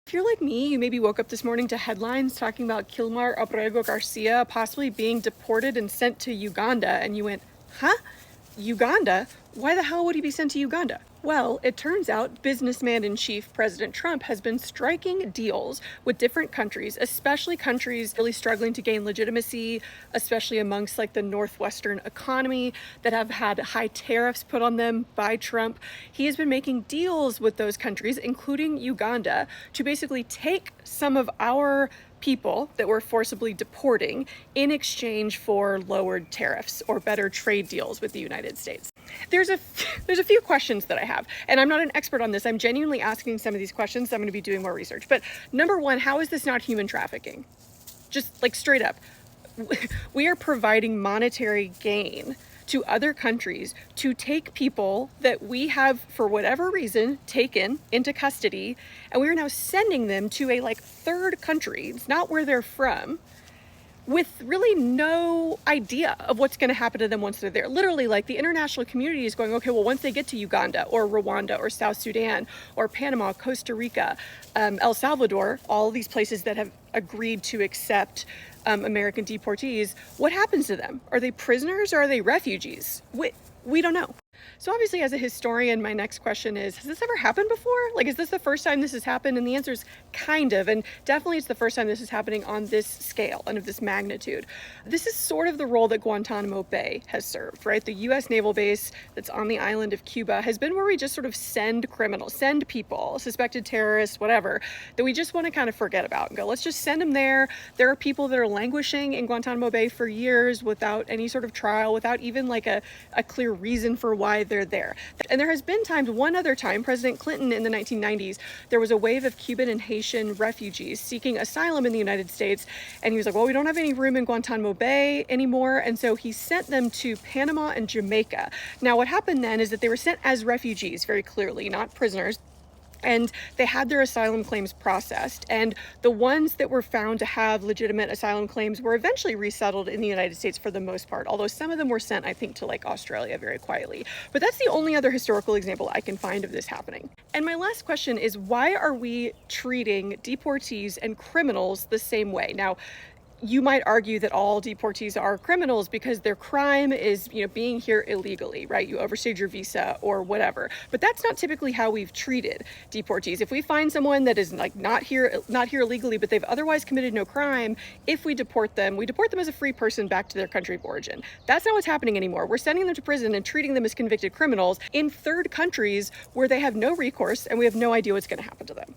If you're like me, you maybe woke up this morning to headlines talking about Kilmar Abrego Garcia possibly being deported and sent to Uganda, and you went, huh? Uganda? Why the hell would he be sent to Uganda? Well, it turns out businessman-in-chief President Trump has been striking deals with different countries, especially countries really struggling to gain legitimacy, especially amongst like the northwestern economy that have had high tariffs put on them by Trump. He has been making deals with those countries, including Uganda, to basically take some of our people that we're forcibly deporting in exchange for lowered tariffs or better trade deals with the United States. There's a few questions that I have, and I'm not an expert on this. I'm genuinely asking some of these questions. So I'm going to be doing more research. But number one, how is this not human trafficking? Just like straight up. We are providing monetary gain to other countries to take people that we have, for whatever reason, taken into custody, and we are now sending them to a third country. It's not where they're from, with really no idea of what's going to happen to them once they're there. Literally, the international community is going, okay, well, once they get to Uganda or Rwanda or South Sudan or Panama, Costa Rica, El Salvador, all these places that have agreed to accept American deportees, what happens to them? Are they prisoners or are they refugees? We don't know. So obviously, as a historian, my next question is, has this ever happened before? Is this the first time this has happened? And the answer is kind of, and definitely it's the first time this is happening on this scale and of this magnitude. This is sort of the role that Guantanamo Bay has served, right? The U.S. naval base that's on the island of Cuba has been where we just sort of send criminals, send people, suspected terrorists, whatever, that we just want to kind of forget about and go, let's just send them there. There are people that are languishing in Guantanamo Bay for years without any sort of trial, without even a clear reason for why they're there. And there has been times, one other time, President Clinton in the 1990s, there was a wave of Cuban and Haitian refugees seeking asylum in the United States. And he was like, well, we don't have any room in Guantanamo Bay anymore. And so he sent them to Panama and Jamaica. Now, what happened then is that they were sent as refugees, very clearly, not prisoners. And they had their asylum claims processed. And the ones that were found to have legitimate asylum claims were eventually resettled in the United States for the most part, although some of them were sent, I think, to Australia very quietly. But that's the only other historical example I can find of this happening. And my last question is, why are we treating deportees and criminals the same way? Now, you might argue that all deportees are criminals because their crime is, being here illegally, right? You overstayed your visa or whatever. But that's not typically how we've treated deportees. If we find someone that is not here illegally, but they've otherwise committed no crime, if we deport them as a free person back to their country of origin. That's not what's happening anymore. We're sending them to prison and treating them as convicted criminals in third countries where they have no recourse and we have no idea what's going to happen to them.